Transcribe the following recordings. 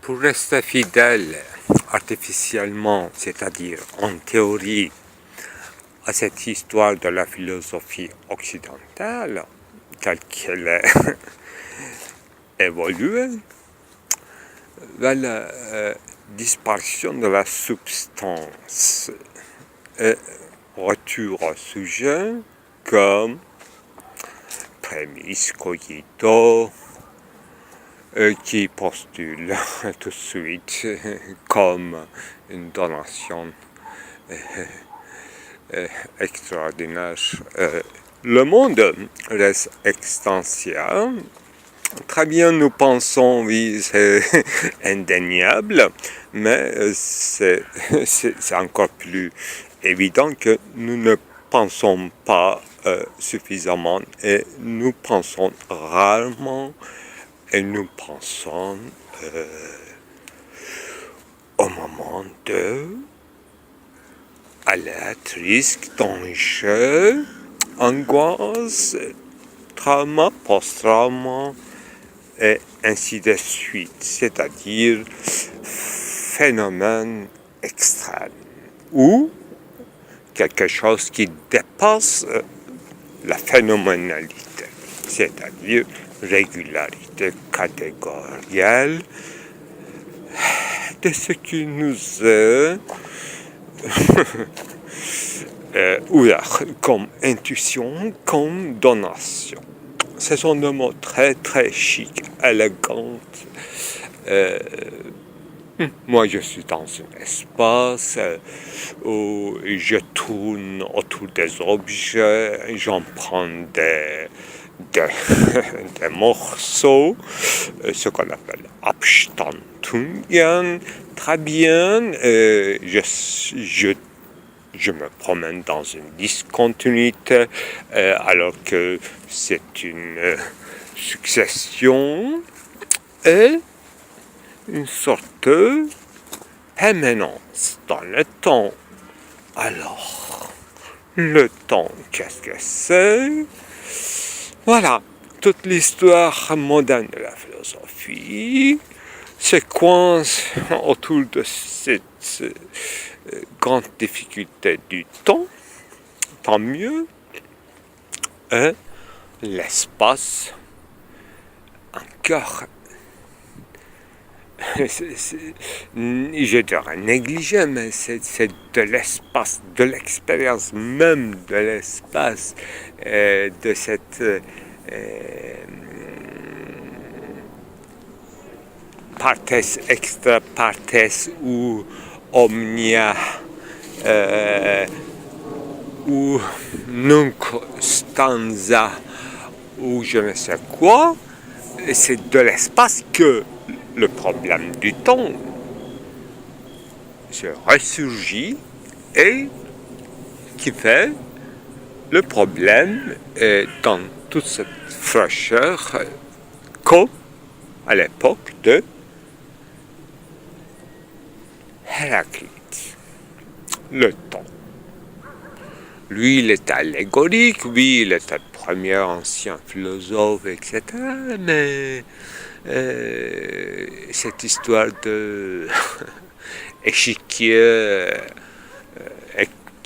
pour rester fidèle artificiellement, c'est-à-dire en théorie, à cette histoire de la philosophie occidentale, telle qu'elle est évoluée, vers la disparition de la substance et retour au sujet comme prémisse cogito, qui postule tout de suite comme une donation extraordinaire. Le monde reste existentiel. Très bien, nous pensons, oui, c'est indéniable, mais c'est encore plus évident que nous ne pensons pas suffisamment et nous pensons rarement et nous pensons au moment de alerte, risque, danger, angoisse, trauma, post-trauma, et ainsi de suite, c'est-à-dire phénomène extrême ou quelque chose qui dépasse la phénoménalité, c'est-à-dire régularité catégorielle de ce qui nous est ouvert comme intuition, comme donation. Ce sont des mots très très chics, élégants. Moi, je suis dans un espace où je tourne autour des objets, j'en prends des morceaux, ce qu'on appelle Abstandungen. Très bien, je me promène dans une discontinuité alors que c'est une succession et une sorte de permanence dans le temps. Alors, le temps, qu'est-ce que c'est? Voilà, toute l'histoire moderne de la philosophie se coince autour de cette grande difficulté du temps, tant mieux, et l'espace encore, je dirais négligé, mais c'est de l'espace, de l'expérience même de l'espace, de cette partes extra partes ou omnia ou nunc stanza ou je ne sais quoi, c'est de l'espace que le problème du temps se ressurgit et qui fait le problème dans toute cette fraîcheur comme à l'époque de Héraclite, le temps. Lui, il était allégorique, oui, il était le premier ancien philosophe, etc. Mais cette histoire de échiquier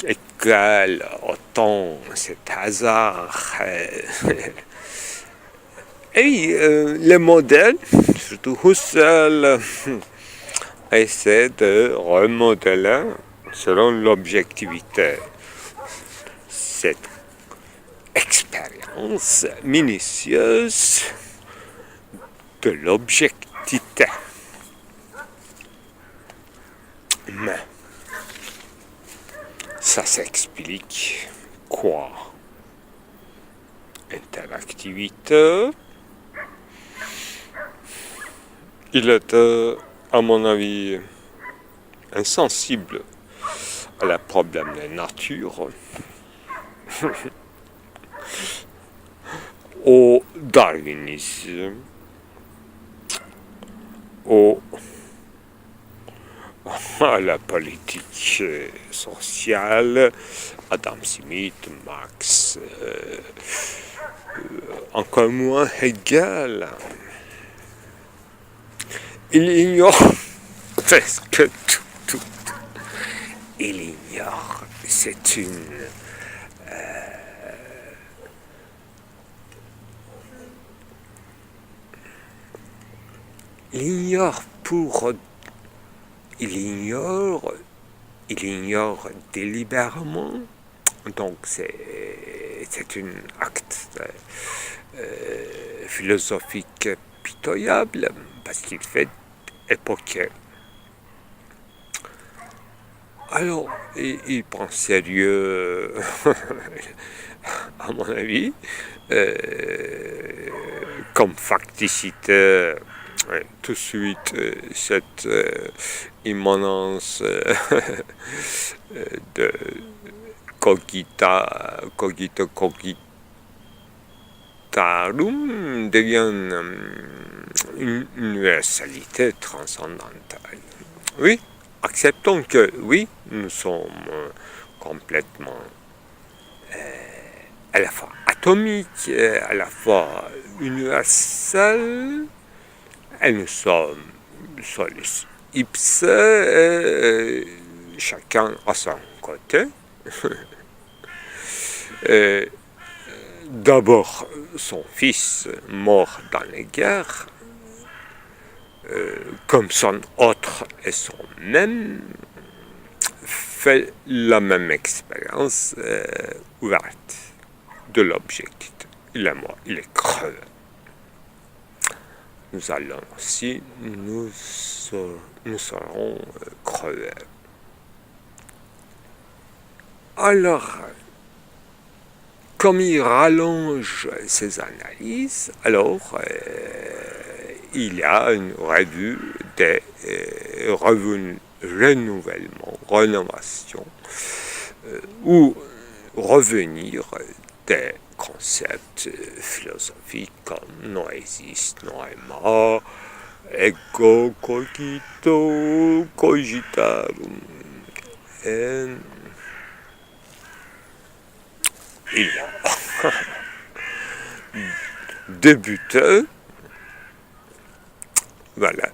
égal au temps, cet hasard. Et le modèle, surtout Husserl, essaie de remodeler selon l'objectivité cette expérience minutieuse de l'objectivité. Mais ça s'explique quoi? Interactivité. Il était, à mon avis, insensible à la problème de nature, au darwinisme, à la politique sociale, Adam Smith, Marx, encore moins Hegel. Il ignore presque tout. Il ignore. C'est une... Il ignore pour... Il ignore délibérément. Donc c'est un acte philosophique pitoyable parce qu'il fait époquer. Alors, il prend sérieux, à mon avis, comme facticité, tout de suite, cette immanence de cogito cogitarum devient une universalité transcendantale. Oui, acceptons que, oui, nous sommes complètement à la fois atomiques, à la fois universels, et nous sommes solus ipse, chacun à son côté. D'abord, son fils mort dans les guerres, comme son autre et son même, fait la même expérience ouverte de l'objet. Il est mort, il est crevé. Nous allons aussi, nous serons crevés. Alors, comme il rallonge ses analyses, alors il y a une revue des renouvellements, rénovation, ou revenir des concepts philosophiques comme noesis, noema, ego cogito cogitarum. Et il a débuté, voilà,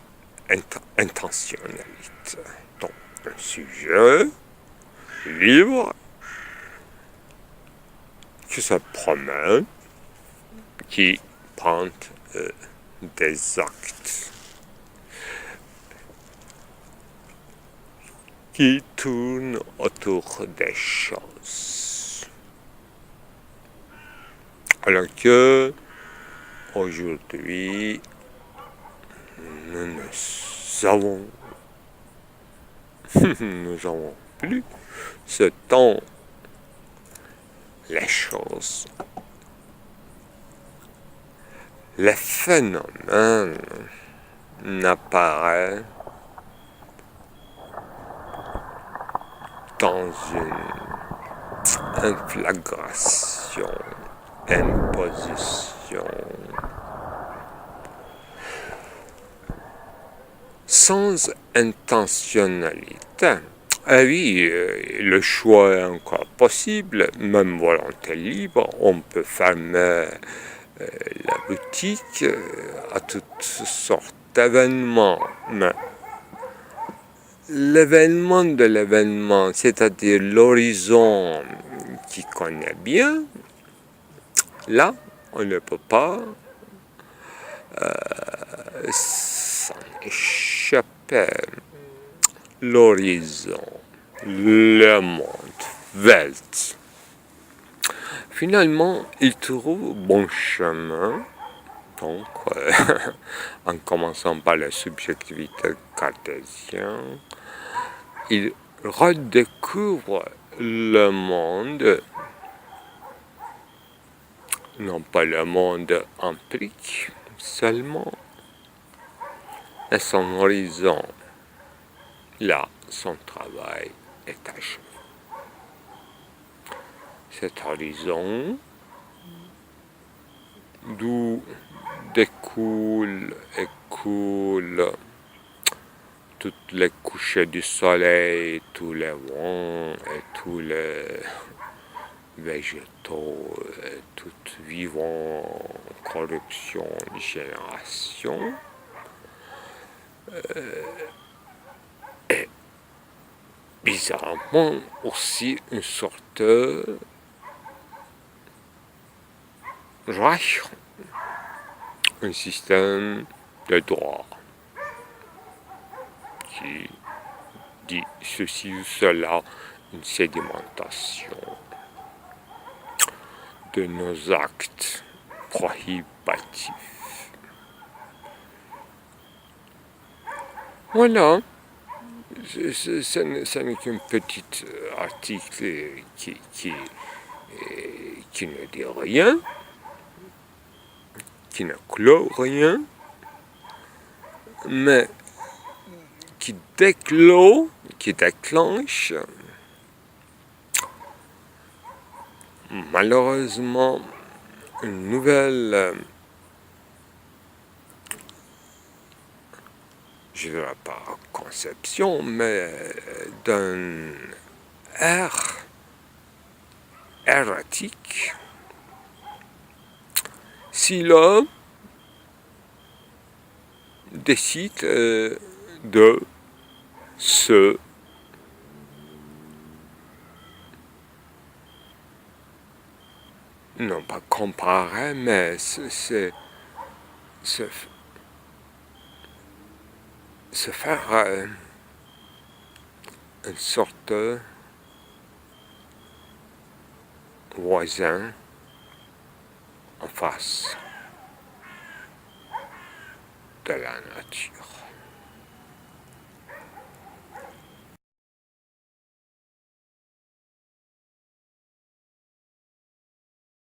intentionnalité. Donc, un sujet libre qui se promène, qui pointe des actes, qui tournent autour des choses. Alors que aujourd'hui, nous avons plus ce temps. Les choses, les phénomènes n'apparaissent dans une inflagration, imposition, sans intentionnalité. Ah oui, le choix est encore possible, même volonté libre, on peut fermer la boutique à toutes sortes d'événements, mais l'événement de l'événement, c'est-à-dire l'horizon qui connaît bien, là, on ne peut pas s'en échapper. L'horizon, le monde, Welt. Finalement, il trouve bon chemin, donc, en commençant par la subjectivité cartésienne, il redécouvre le monde, non pas le monde empirique seulement, et son horizon. Là, son travail est achevé. Cet horizon, d'où découlent et coulent toutes les couchers du soleil, tous les vents et tous les végétaux, et tout vivant, corruption, génération, est bizarrement aussi une sorte de Reich, un système de droit qui dit ceci ou cela, une sédimentation de nos actes prohibitifs. Voilà, ce n'est qu'un petit article qui ne dit rien, qui ne clôt rien, mais qui déclenche malheureusement une nouvelle, je ne dirais pas conception, mais d'un air erratique. Si l'homme décide de se non pas comparer, mais se faire une sorte de voisin en face de la nature.